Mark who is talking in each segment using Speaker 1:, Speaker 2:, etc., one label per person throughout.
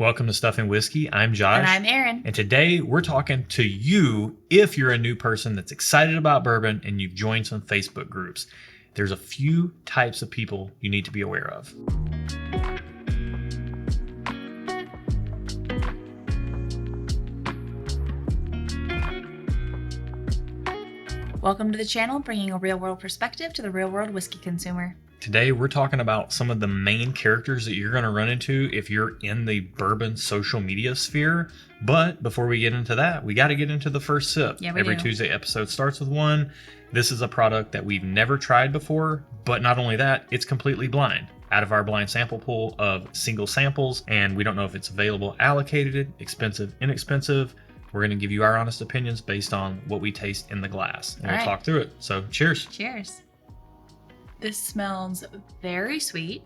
Speaker 1: Welcome to Stuff and Whiskey. I'm Josh.
Speaker 2: And I'm Erin.
Speaker 1: And today we're talking to you if you're a new person that's excited about bourbon and you've joined some Facebook groups. There's a few types of people you need to be aware of.
Speaker 2: Welcome to the channel, bringing a real-world perspective to the real-world whiskey consumer.
Speaker 1: Today we're talking about some of the main characters that you're going to run into if you're in the bourbon social media sphere. But before we get into that, we got to get into the first sip.
Speaker 2: Yeah, we
Speaker 1: Every
Speaker 2: do.
Speaker 1: Tuesday episode starts with one. This is a product that we've never tried before, but not only that, it's completely blind. Out of our blind sample pool of single samples, and we don't know if it's available, allocated, expensive, inexpensive. We're going to give you our honest opinions based on what we taste in the glass. And we'll talk through it. So cheers.
Speaker 2: Cheers. This smells very sweet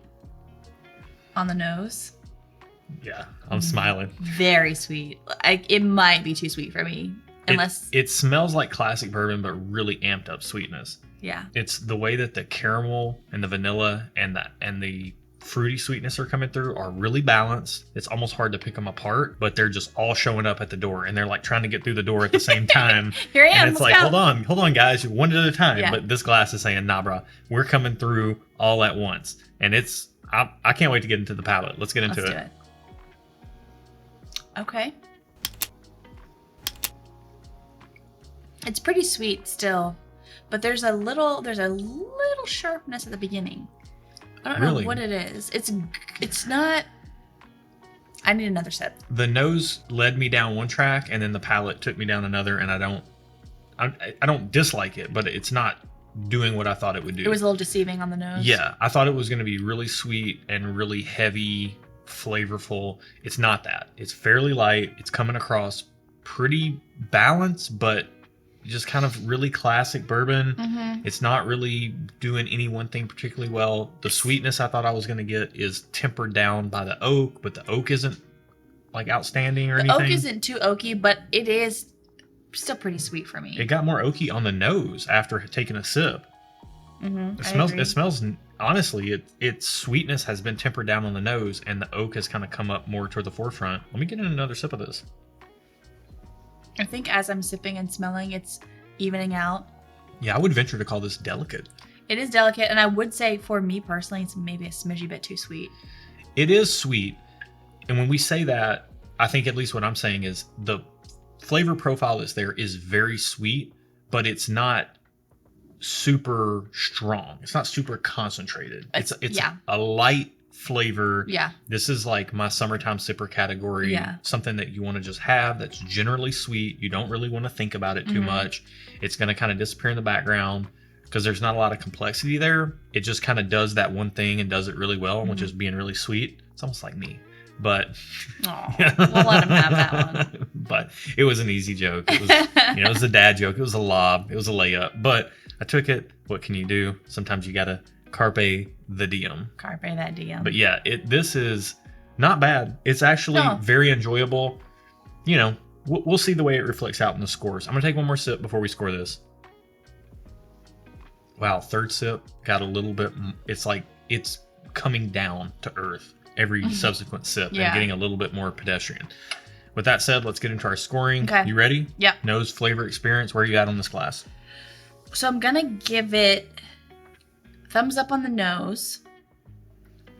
Speaker 2: on the nose.
Speaker 1: Yeah, I'm smiling.
Speaker 2: Very sweet. It might be too sweet for me. Unless
Speaker 1: it smells like classic bourbon, but really amped up sweetness.
Speaker 2: Yeah.
Speaker 1: It's the way that the caramel and the vanilla and the fruity sweetness are coming through are really balanced. It's almost hard to pick them apart, but they're just all showing up at the door and they're like trying to get through the door at the same time.
Speaker 2: Here I am.
Speaker 1: And it's like, hold on guys, one at a time.
Speaker 2: Yeah.
Speaker 1: But this glass is saying, nah, bro, we're coming through all at once. And I can't wait to get into the palate. Let's get into
Speaker 2: Let's
Speaker 1: it.
Speaker 2: do it. Okay. It's pretty sweet still, but there's a little sharpness at the beginning. I don't know what it is. It's not. I need another sip.
Speaker 1: The nose led me down one track, and then the palate took me down another. And I don't dislike it, but it's not doing what I thought it would do.
Speaker 2: It was a little deceiving on the nose.
Speaker 1: Yeah, I thought it was going to be really sweet and really heavy, flavorful. It's not that. It's fairly light. It's coming across pretty balanced, but just kind of really classic bourbon.
Speaker 2: Mm-hmm.
Speaker 1: It's not really doing any one thing particularly well. The sweetness I thought I was going to get is tempered down by the oak, but the oak isn't like outstanding or anything.
Speaker 2: The oak isn't too oaky, but it is still pretty sweet for me.
Speaker 1: It got more oaky on the nose after taking a sip.
Speaker 2: Mm-hmm.
Speaker 1: It smells honestly, its sweetness has been tempered down on the nose and the oak has kind of come up more toward the forefront. Let me get in another sip of this.
Speaker 2: I think as I'm sipping and smelling, it's evening out.
Speaker 1: Yeah, I would venture to call this delicate.
Speaker 2: It is delicate, and I would say for me personally, it's maybe a smidgy bit too sweet.
Speaker 1: It is sweet. And when we say that, I think at least what I'm saying is the flavor profile that's there is very sweet, but it's not super strong. It's not super concentrated. It's a light flavor.
Speaker 2: Yeah.
Speaker 1: This is like my summertime sipper category.
Speaker 2: Yeah.
Speaker 1: Something that you want to just have that's generally sweet. You don't really want to think about it too much. It's going to kind of disappear in the background because there's not a lot of complexity there. It just kind of does that one thing and does it really well, which is being really sweet. It's almost like me. But
Speaker 2: we'll let him have that one.
Speaker 1: But it was an easy joke. It was, it was a dad joke. It was a lob. It was a layup. But I took it. What can you do? Sometimes you gotta carpe the diem.
Speaker 2: Carpe that diem.
Speaker 1: But yeah, this is not bad. It's actually very enjoyable. We'll see the way it reflects out in the scores. I'm gonna take one more sip before we score this. Wow, third sip got a little bit. It's like it's coming down to earth every subsequent sip and getting a little bit more pedestrian. With that said, let's get into our scoring.
Speaker 2: Okay.
Speaker 1: You ready?
Speaker 2: Yeah.
Speaker 1: Nose, flavor, experience. Where are you at on this glass?
Speaker 2: So I'm gonna give it thumbs up on the nose,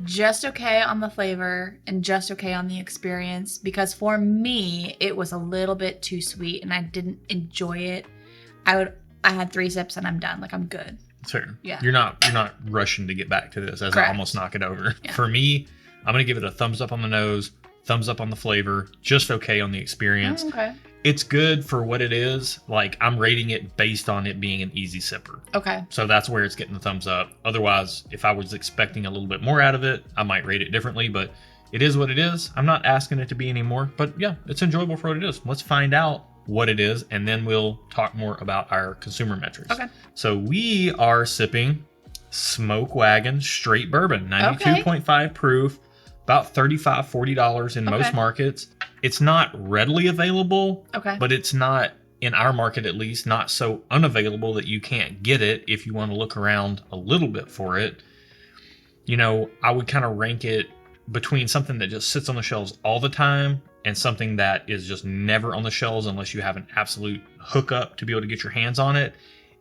Speaker 2: just okay on the flavor, and just okay on the experience, because for me it was a little bit too sweet and I didn't enjoy it. I had 3 sips and I'm done. Like, I'm good.
Speaker 1: Fair.
Speaker 2: Yeah.
Speaker 1: You're not rushing to get back to this as
Speaker 2: Correct.
Speaker 1: I almost knock it over.
Speaker 2: Yeah.
Speaker 1: For me, I'm gonna give it a thumbs up on the nose, thumbs up on the flavor, just okay on the experience.
Speaker 2: Okay.
Speaker 1: It's good for what it is. Like, I'm rating it based on it being an easy sipper.
Speaker 2: Okay.
Speaker 1: So that's where it's getting the thumbs up. Otherwise, if I was expecting a little bit more out of it, I might rate it differently, but it is what it is. I'm not asking it to be any more, but yeah, it's enjoyable for what it is. Let's find out what it is, and then we'll talk more about our consumer metrics.
Speaker 2: Okay.
Speaker 1: So we are sipping Smoke Wagon straight bourbon, 92.5 proof, about $35, $40 in most markets. It's not readily available, but it's not, in our market at least, not so unavailable that you can't get it if you want to look around a little bit for it. I would kind of rank it between something that just sits on the shelves all the time and something that is just never on the shelves unless you have an absolute hookup to be able to get your hands on it,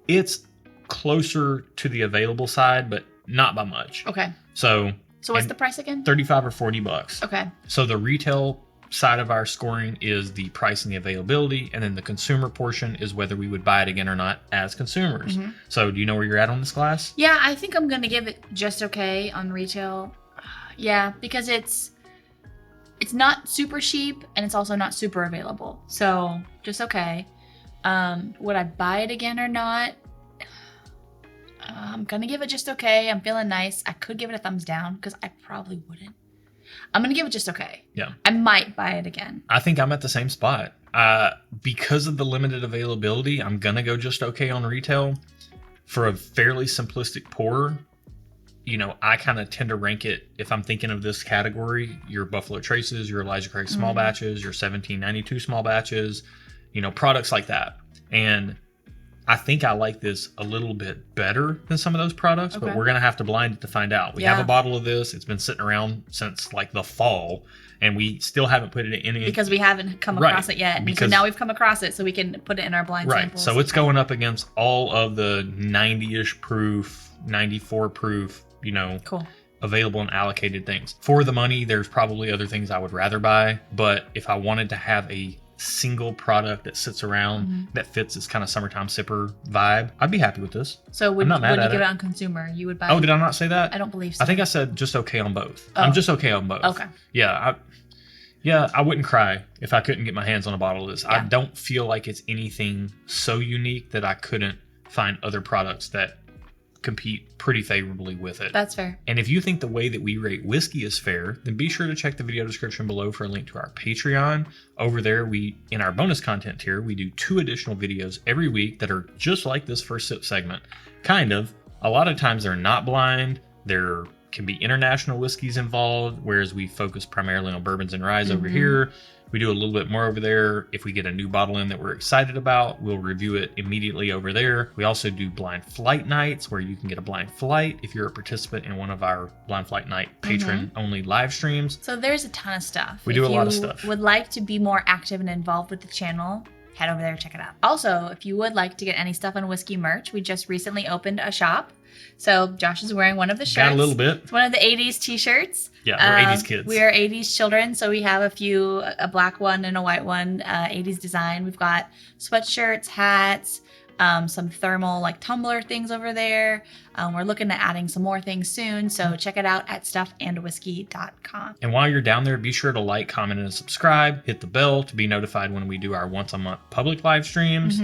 Speaker 1: it's closer to the available side, but not by much.
Speaker 2: Okay.
Speaker 1: So
Speaker 2: what's the price again?
Speaker 1: $35 or $40.
Speaker 2: Okay.
Speaker 1: So the retail side of our scoring is the price and the availability, and then the consumer portion is whether we would buy it again or not as consumers.
Speaker 2: Mm-hmm.
Speaker 1: So do you know where you're at on this glass?
Speaker 2: Yeah, I think I'm gonna give it just okay on retail. Yeah, because it's not super cheap and it's also not super available. So just okay. Would I buy it again or not? I'm gonna give it just okay. I'm feeling nice. I could give it a thumbs down because I probably wouldn't. I'm gonna give it just okay.
Speaker 1: Yeah.
Speaker 2: I might buy it again.
Speaker 1: I think I'm at the same spot. Because of the limited availability, I'm gonna go just okay on retail. For a fairly simplistic pour, you know, I kind of tend to rank it, if I'm thinking of this category, your Buffalo Traces, your Elijah Craig small batches, your 1792 small batches, you know, products like that. And I think I like this a little bit better than some of those products, but we're going to have to blind it to find out. We have a bottle of this. It's been sitting around since like the fall, and we still haven't put it in any...
Speaker 2: Because we haven't come across it yet. So now we've come across it, so we can put it in our blind samples.
Speaker 1: So it's going up against all of the 90-ish proof, 94 proof, you know, available and allocated things. For the money, there's probably other things I would rather buy, but if I wanted to have a single product that sits around that fits this kind of summertime sipper vibe, I'd be happy with this.
Speaker 2: So would you give it on consumer? You would buy
Speaker 1: it? Did I not say that?
Speaker 2: I don't believe so.
Speaker 1: I think I said just okay on both. I'm just okay on both.
Speaker 2: Okay.
Speaker 1: Yeah, I wouldn't cry if I couldn't get my hands on a bottle of this. I don't feel like it's anything so unique that I couldn't find other products that compete pretty favorably with it.
Speaker 2: That's fair.
Speaker 1: And if you think the way that we rate whiskey is fair, then be sure to check the video description below for a link to our Patreon. Over there, in our bonus content tier, we do 2 additional videos every week that are just like this first sip segment. Kind of. A lot of times they're not blind. There can be international whiskeys involved, whereas we focus primarily on bourbons and ryes over here. We do a little bit more over there. If we get a new bottle in that we're excited about, we'll review it immediately over there. We also do blind flight nights where you can get a blind flight if you're a participant in one of our blind flight night patron only live streams.
Speaker 2: So there's a ton of stuff.
Speaker 1: We do a lot of stuff.
Speaker 2: If you would like to be more active and involved with the channel, head over there, check it out. Also, if you would like to get any Stuff and Whiskey merch, we just recently opened a shop. So Josh is wearing one of the shirts.
Speaker 1: Got a little bit.
Speaker 2: It's one of the 80s t-shirts.
Speaker 1: Yeah, we're 80s kids.
Speaker 2: We are 80s children, so we have a black one and a white one, 80s design. We've got sweatshirts, hats, some thermal like tumbler things over there. We're looking at adding some more things soon, so check it out at stuffandwhiskey.com.
Speaker 1: And while you're down there, be sure to like, comment, and subscribe. Hit the bell to be notified when we do our once-a-month public live streams.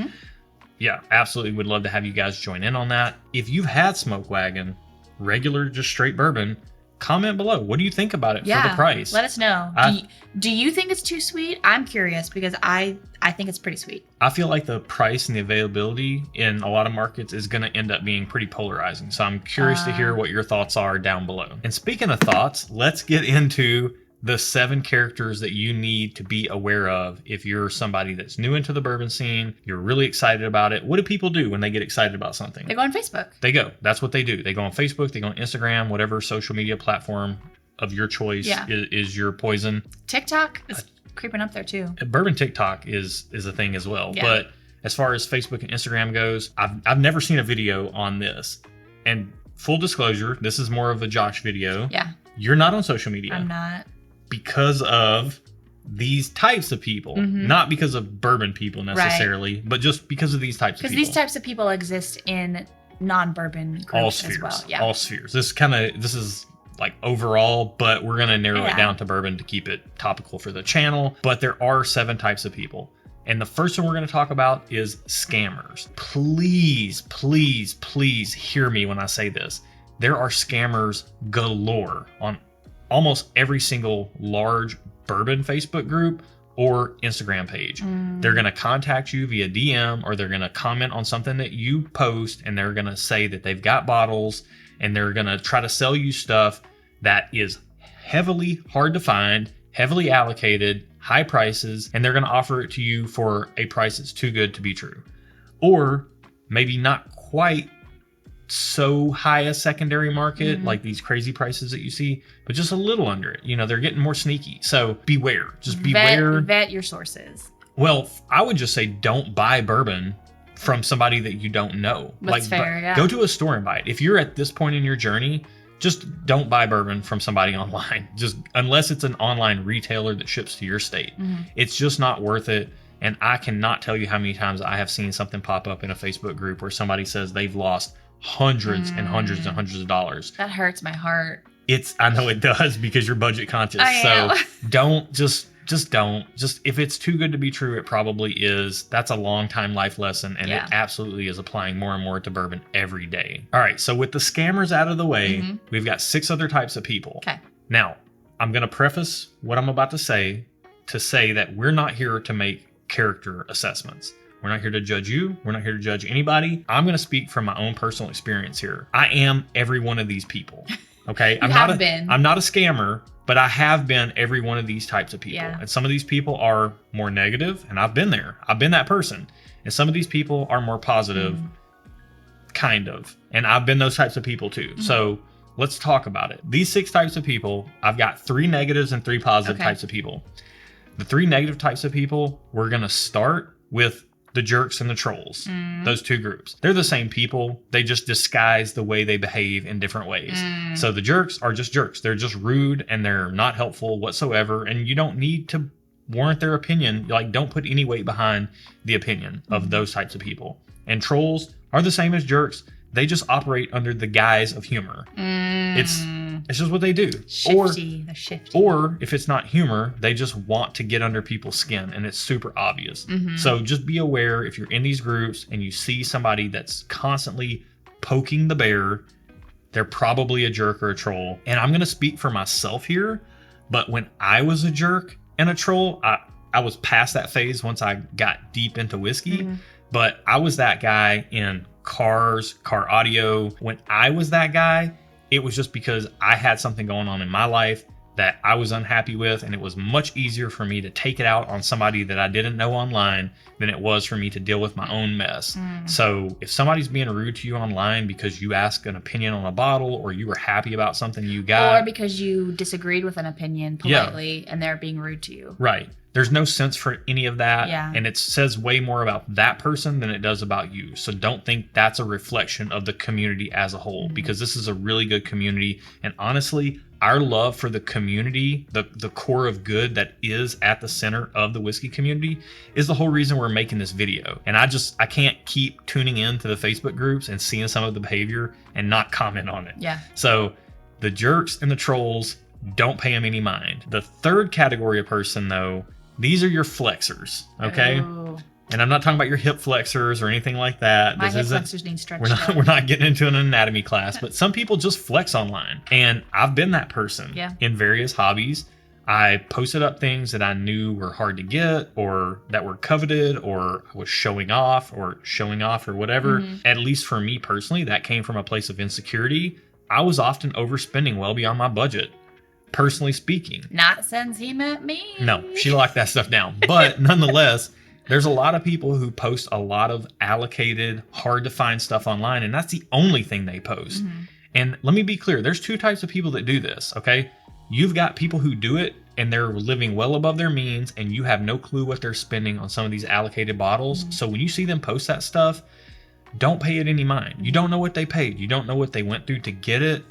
Speaker 1: Yeah, absolutely would love to have you guys join in on that. If you've had Smoke Wagon, regular, just straight bourbon, comment below. What do you think about it for the price?
Speaker 2: Let us know. Do you think it's too sweet? I'm curious because I think it's pretty sweet.
Speaker 1: I feel like the price and the availability in a lot of markets is going to end up being pretty polarizing. So I'm curious to hear what your thoughts are down below. And speaking of thoughts, let's get into the 7 characters that you need to be aware of if you're somebody that's new into the bourbon scene, you're really excited about it. What do people do when they get excited about something?
Speaker 2: They go on Facebook.
Speaker 1: They go. That's what they do. They go on Facebook, they go on Instagram, whatever social media platform of your choice is your poison.
Speaker 2: TikTok is creeping up there too.
Speaker 1: Bourbon TikTok is a thing as well. Yeah. But as far as Facebook and Instagram goes, I've never seen a video on this. And full disclosure, this is more of a Josh video.
Speaker 2: Yeah.
Speaker 1: You're not on social media.
Speaker 2: I'm not.
Speaker 1: Because of these types of people, not because of bourbon people necessarily, but just because of these types of people.
Speaker 2: Because these types of people exist in non-bourbon groups as well. Yeah.
Speaker 1: All spheres. This is like overall, but we're going to narrow it down to bourbon to keep it topical for the channel. But there are 7 types of people. And the first one we're going to talk about is scammers. Please, please, please hear me when I say this. There are scammers galore on almost every single large bourbon Facebook group or Instagram page. They're going to contact you via DM, or they're going to comment on something that you post, and they're going to say that they've got bottles, and they're going to try to sell you stuff that is heavily hard to find, heavily allocated, high prices, and they're going to offer it to you for a price that's too good to be true. Or maybe not quite so high a secondary market, like these crazy prices that you see, but just a little under it. You know, they're getting more sneaky. So beware. Just beware.
Speaker 2: Vet your sources.
Speaker 1: Well, I would just say don't buy bourbon from somebody that you don't know.
Speaker 2: That's fair, yeah.
Speaker 1: Go to a store and buy it. If you're at this point in your journey, just don't buy bourbon from somebody online. Just unless it's an online retailer that ships to your state. It's just not worth it. And I cannot tell you how many times I have seen something pop up in a Facebook group where somebody says they've lost hundreds and hundreds and hundreds of dollars.
Speaker 2: That hurts my heart.
Speaker 1: I know it does because you're budget conscious. So don't just don't. Just if it's too good to be true, it probably is. That's a long time life lesson, and it absolutely is applying more and more to bourbon every day. All right, so with the scammers out of the way, we've got 6 other types of people.
Speaker 2: Okay.
Speaker 1: Now, I'm going to preface what I'm about to say that we're not here to make character assessments. We're not here to judge you. We're not here to judge anybody. I'm going to speak from my own personal experience here. I am every one of these people. Okay? I'm not a scammer, but I have been every one of these types of people. Yeah. And some of these people are more negative, and I've been there. I've been that person. And some of these people are more positive, kind of. And I've been those types of people too. So let's talk about it. These 6 types of people, I've got 3 negatives and 3 positive types of people. The 3 negative types of people, we're going to start with the jerks and the trolls. Those 2 groups. They're the same people. They just disguise the way they behave in different ways. So the jerks are just jerks. They're just rude and they're not helpful whatsoever. And you don't need to warrant their opinion. Like, don't put any weight behind the opinion of those types of people. And trolls are the same as jerks. They just operate under the guise of humor. It's just what they do.
Speaker 2: Shifty. They're shifty.
Speaker 1: Or if it's not humor, they just want to get under people's skin, and it's super obvious. So just be aware if you're in these groups and you see somebody that's constantly poking the bear, they're probably a jerk or a troll. And I'm going to speak for myself here, but when I was a jerk and a troll, I was past that phase once I got deep into whiskey, but I was that guy in cars, car audio. When I was that guy, it was just because I had something going on in my life that I was unhappy with, and it was much easier for me to take it out on somebody that I didn't know online than it was for me to deal with my own mess. So if somebody's being rude to you online because you asked an opinion on a bottle, or you were happy about something you got,
Speaker 2: or because you disagreed with an opinion politely and they're being rude to you.
Speaker 1: Right. There's no sense for any of that. And it says way more about that person than it does about you. So don't think that's a reflection of the community as a whole, because this is a really good community. And honestly, our love for the community, the core of good that is at the center of the whiskey community, is the whole reason we're making this video. And I can't keep tuning in to the Facebook groups and seeing some of the behavior and not comment on it. So the jerks and the trolls, don't pay them any mind. The 3rd category of person, though, these are your flexers, okay? And I'm not talking about your hip flexors or anything like that.
Speaker 2: My hip flexors need stretched
Speaker 1: we're not getting into an anatomy class, but some people just flex online. And I've been that person in various hobbies. I posted up things that I knew were hard to get, or that were coveted, or I was showing off or whatever. At least for me personally, that came from a place of insecurity. I was often overspending well beyond my budget. Personally speaking.
Speaker 2: Not since he met me.
Speaker 1: No, she locked that stuff down. But nonetheless, there's a lot of people who post a lot of allocated, hard to find stuff online, and that's the only thing they post. And let me be clear, there's 2 types of people that do this, okay? You've got people who do it and they're living well above their means, and you have no clue what they're spending on some of these allocated bottles. So when you see them post that stuff, don't pay it any mind. You don't know what they paid. You don't know what they went through to get it.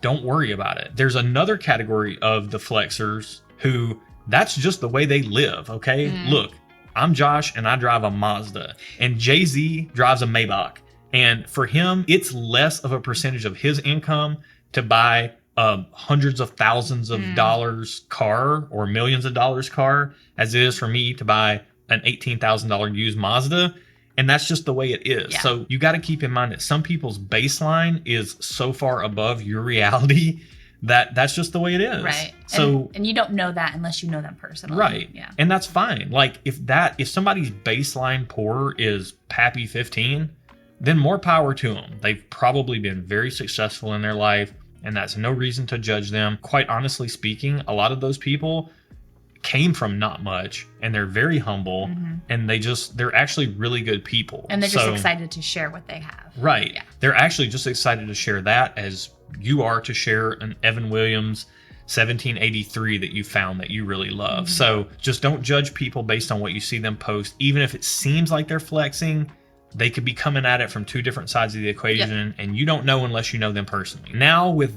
Speaker 1: Don't worry about it. There's another category of the flexers who, that's just the way they live, okay? Look, I'm Josh and I drive a Mazda, and Jay-Z drives a Maybach. And for him, it's less of a percentage of his income to buy a hundreds of thousands of dollars car or millions of dollars car as it is for me to buy an $18,000 used Mazda. And that's just the way it is. So you got to keep in mind that some people's baseline is so far above your reality that that's just the way it is.
Speaker 2: Right.
Speaker 1: So
Speaker 2: and you don't know that unless you know them personally.
Speaker 1: Right. And that's fine. Like if somebody's baseline pour is Pappy 15, then more power to them. They've probably been very successful in their life, and that's no reason to judge them. Quite honestly speaking, a lot of those people came from not much, and they're very humble, and they're actually really good people.
Speaker 2: And they're just excited to share what they have.
Speaker 1: Right.
Speaker 2: Yeah.
Speaker 1: They're actually just excited to share that as you are to share an Evan Williams 1783 that you found that you really love. So just don't judge people based on what you see them post. Even if it seems like they're flexing, they could be coming at it from two different sides of the equation, and you don't know unless you know them personally. Now, with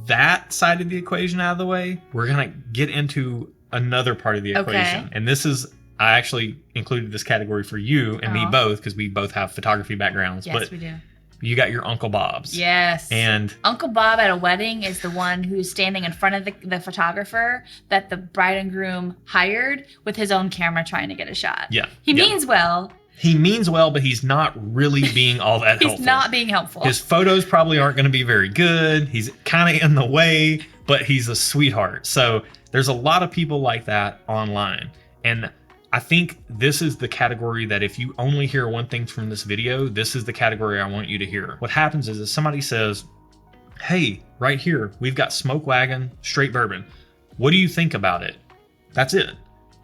Speaker 1: that side of the equation out of the way, we're going to get into another part of the equation. And this is, I actually included this category for you and me both, because we both have photography backgrounds.
Speaker 2: Yes,
Speaker 1: but
Speaker 2: we do.
Speaker 1: You got your Uncle Bob's.
Speaker 2: Yes.
Speaker 1: And
Speaker 2: Uncle Bob at a wedding is the one who's standing in front of the photographer that the bride and groom hired with his own camera trying to get a shot.
Speaker 1: Yeah.
Speaker 2: He means well.
Speaker 1: He means well, but he's not really being all that helpful.
Speaker 2: He's not being helpful.
Speaker 1: His photos probably aren't going to be very good. He's kind of in the way, but he's a sweetheart. So there's a lot of people like that online. And I think this is the category that if you only hear one thing from this video, this is the category I want you to hear. What happens is if somebody says, hey, right here, we've got Smoke Wagon, straight bourbon. What do you think about it? That's it.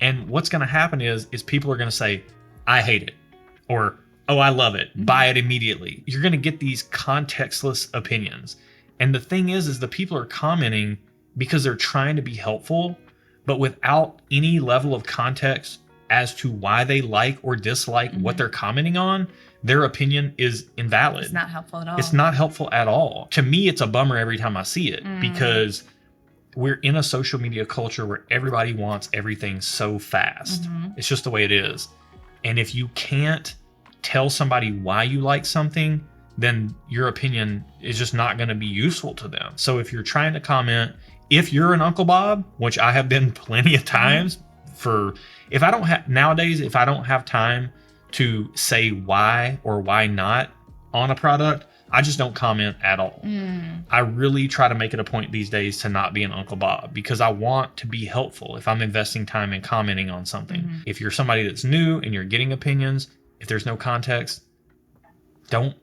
Speaker 1: And what's going to happen is people are going to say, I hate it. Or, oh, I love it. Buy it immediately. You're going to get these contextless opinions. And the thing is the people are commenting because they're trying to be helpful, but without any level of context as to why they like or dislike what they're commenting on, their opinion is invalid.
Speaker 2: It's not helpful at all.
Speaker 1: It's not helpful at all. To me, it's a bummer every time I see it because we're in a social media culture where everybody wants everything so fast. It's just the way it is. And if you can't tell somebody why you like something, then your opinion is just not going to be useful to them. So if you're trying to comment, if you're an Uncle Bob, which I have been plenty of times, if I don't have time to say why or why not on a product, I just don't comment at all. I really try to make it a point these days to not be an Uncle Bob because I want to be helpful if I'm investing time in commenting on something. If you're somebody that's new and you're getting opinions, if there's no context, don't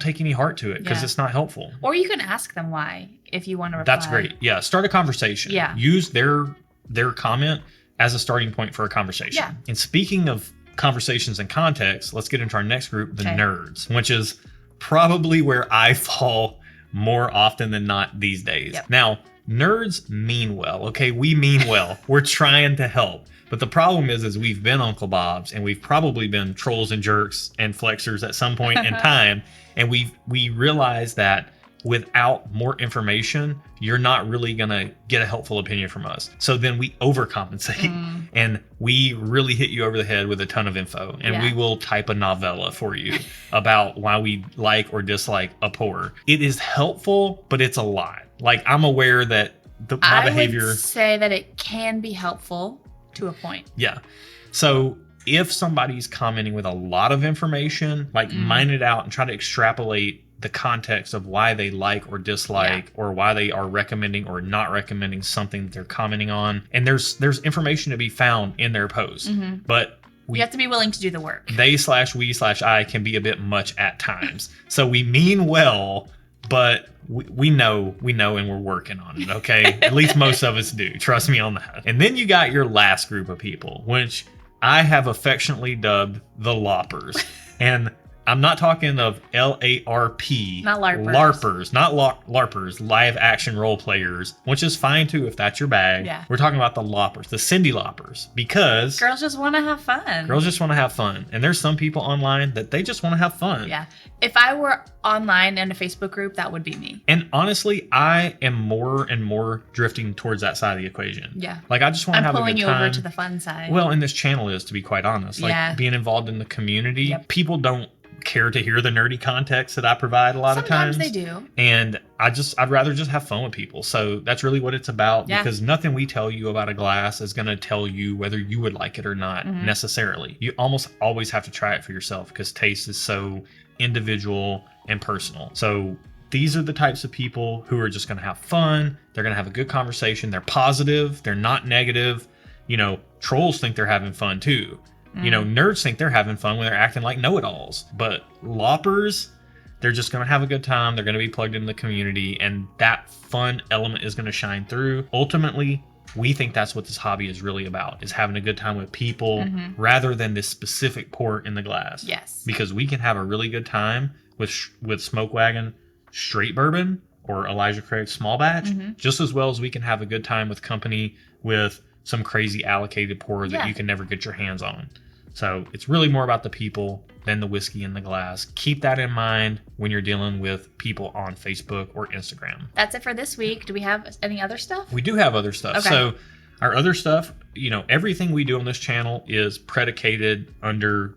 Speaker 1: take any heart to it because it's not helpful.
Speaker 2: Or you can ask them why if you want to reply.
Speaker 1: That's great. Yeah, start a conversation.
Speaker 2: Yeah.
Speaker 1: Use their comment as a starting point for a conversation. Yeah. And speaking of conversations and context, let's get into our next group, the nerds, which is probably where I fall more often than not these days. Now, nerds mean well, okay? We mean well. We're trying to help. But the problem is we've been Uncle Bobs and we've probably been trolls and jerks and flexers at some point in time. And we realize that without more information, you're not really going to get a helpful opinion from us. So then we overcompensate and we really hit you over the head with a ton of info. And we will type a novella for you about why we like or dislike a pour. It is helpful, but it's a lot. Like, I'm aware that my behavior...
Speaker 2: I would say that it can be helpful to a point.
Speaker 1: Yeah. So if somebody's commenting with a lot of information, like mine it out and try to extrapolate the context of why they like or dislike or why they are recommending or not recommending something that they're commenting on. And there's information to be found in their post. But
Speaker 2: you have to be willing to do the work.
Speaker 1: They/we/I can be a bit much at times. So we mean well, but we know and we're working on it, okay? At least most of us do. Trust me on that. And then you got your last group of people, which I have affectionately dubbed the Laupers. And I'm not talking of LARP.
Speaker 2: Not LARPers.
Speaker 1: LARPers, not LARPers, live action role players, which is fine too if that's your bag.
Speaker 2: Yeah.
Speaker 1: We're talking about the Laupers, the Cindy Laupers, because
Speaker 2: girls just want to have fun.
Speaker 1: Girls just want to have fun. And there's some people online that they just want to have fun.
Speaker 2: Yeah. If I were online in a Facebook group, that would be me.
Speaker 1: And honestly, I am more and more drifting towards that side of the equation.
Speaker 2: Yeah.
Speaker 1: Like, I just want to have a good time.
Speaker 2: I'm pulling you over to the fun side.
Speaker 1: Well, and this channel is, to be quite honest. Like, being involved in the community, people don't care to hear the nerdy context that I provide a lot of times.
Speaker 2: Sometimes they do.
Speaker 1: And I'd rather just have fun with people. So that's really what it's about, because nothing we tell you about a glass is going to tell you whether you would like it or not necessarily. You almost always have to try it for yourself because taste is so individual and personal. So these are the types of people who are just going to have fun. They're going to have a good conversation. They're positive. They're not negative. You know, trolls think they're having fun too. You know, nerds think they're having fun when they're acting like know-it-alls. But Laupers, they're just going to have a good time. They're going to be plugged into the community. And that fun element is going to shine through. Ultimately, we think that's what this hobby is really about, is having a good time with people
Speaker 2: Mhm.
Speaker 1: rather than this specific port in the glass.
Speaker 2: Yes.
Speaker 1: Because we can have a really good time with Smoke Wagon straight bourbon or Elijah Craig small batch,
Speaker 2: Mhm.
Speaker 1: just as well as we can have a good time with company with some crazy allocated pour that
Speaker 2: Yeah.
Speaker 1: you can never get your hands on. So it's really more about the people than the whiskey in the glass. Keep that in mind when you're dealing with people on Facebook or Instagram.
Speaker 2: That's it for this week. Do we have any other stuff?
Speaker 1: We do have other stuff.
Speaker 2: Okay.
Speaker 1: So our other stuff, everything we do on this channel is predicated under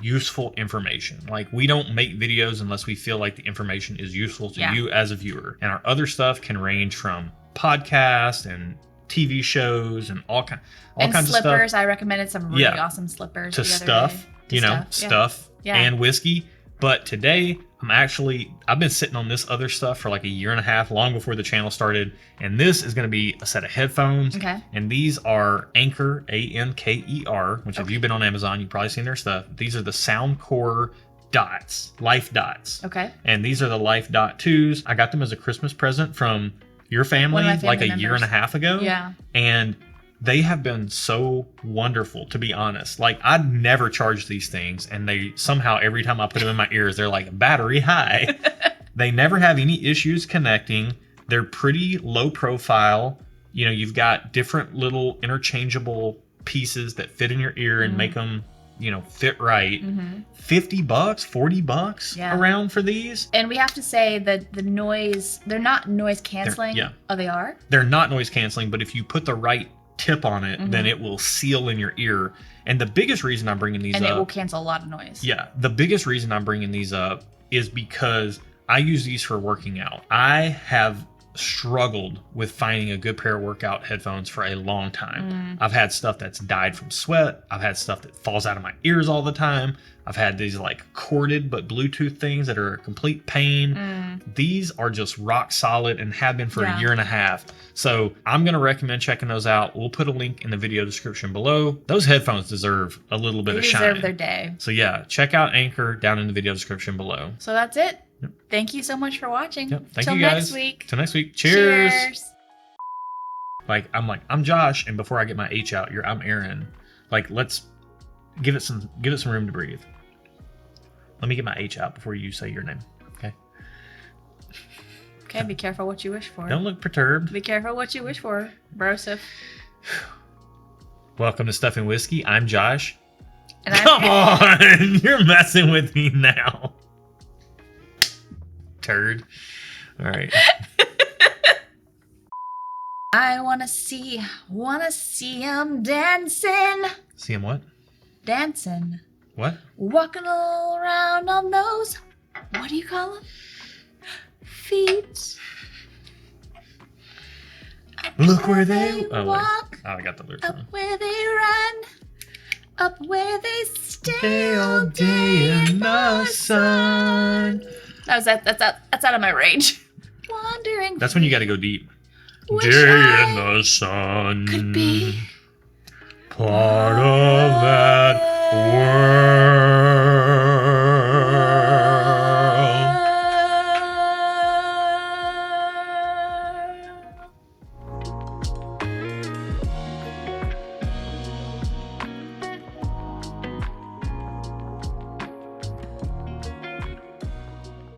Speaker 1: useful information. Like, we don't make videos unless we feel like the information is useful to you as a viewer. And our other stuff can range from podcasts and TV shows and all kinds
Speaker 2: slippers.
Speaker 1: of stuff.
Speaker 2: I recommended some really awesome slippers
Speaker 1: to
Speaker 2: the other
Speaker 1: stuff,
Speaker 2: day.
Speaker 1: stuff
Speaker 2: Yeah.
Speaker 1: and whiskey. But today I've been sitting on this other stuff for like a year and a half, long before the channel started. And this is going to be a set of headphones.
Speaker 2: Okay.
Speaker 1: And these are Anker, Anker, which if you've been on Amazon, you've probably seen their stuff. These are the Soundcore Dots, Life Dots.
Speaker 2: Okay.
Speaker 1: And these are the Life Dot 2s. I got them as a Christmas present from your family,
Speaker 2: One of my
Speaker 1: like
Speaker 2: family
Speaker 1: a year and a half ago.
Speaker 2: Yeah.
Speaker 1: And they have been so wonderful, to be honest. Like, I'd never charged these things, and they somehow, every time I put them in my ears, they're like battery high. They never have any issues connecting. They're pretty low profile. You've got different little interchangeable pieces that fit in your ear and make them, fit right.
Speaker 2: Mm-hmm.
Speaker 1: $50, $40 around for these.
Speaker 2: And we have to say that the noise, they're not noise canceling. Oh, they are?
Speaker 1: They're not noise canceling, but if you put the right tip on it, then it will seal in your ear. And the biggest reason I'm bringing these up...
Speaker 2: And it will cancel a lot of noise.
Speaker 1: Yeah. The biggest reason I'm bringing these up is because I use these for working out. I have struggled with finding a good pair of workout headphones for a long time. I've had stuff that's died from sweat. I've had stuff that falls out of my ears all the time. I've had these like corded but Bluetooth things that are a complete pain. These are just rock solid and have been for a year and a half. So I'm going to recommend checking those out. We'll put a link in the video description below. Those headphones deserve a little bit of shine.
Speaker 2: They deserve their day.
Speaker 1: So yeah, check out Anker down in the video description below.
Speaker 2: So that's it. Yep. Thank you so much for watching.
Speaker 1: Yep. Thank you guys.
Speaker 2: Next week.
Speaker 1: Till next week. Cheers. I'm Josh, and before I get my H out, I'm Aaron. Let's give it some room to breathe. Let me get my H out before you say your name. Okay.
Speaker 2: Okay, be careful what you wish for.
Speaker 1: Don't look perturbed.
Speaker 2: Be careful what you wish for, Broseph.
Speaker 1: Welcome to Stuff and Whiskey. I'm Josh.
Speaker 2: And
Speaker 1: Come on! You're messing with me now. Turd. All right.
Speaker 2: I wanna see him dancing.
Speaker 1: See him what?
Speaker 2: Dancing.
Speaker 1: What?
Speaker 2: Walking all around on those, what do you call them? Feet.
Speaker 1: Look where they
Speaker 2: walk.
Speaker 1: Oh, I got the lyrics
Speaker 2: Up
Speaker 1: wrong.
Speaker 2: where they run. Up where they stay
Speaker 1: all day in the sun.
Speaker 2: That's out of my range. Wandering.
Speaker 1: That's when you got to go deep.
Speaker 2: Wish
Speaker 1: Day
Speaker 2: I
Speaker 1: in the sun.
Speaker 2: could be
Speaker 1: Part of that world.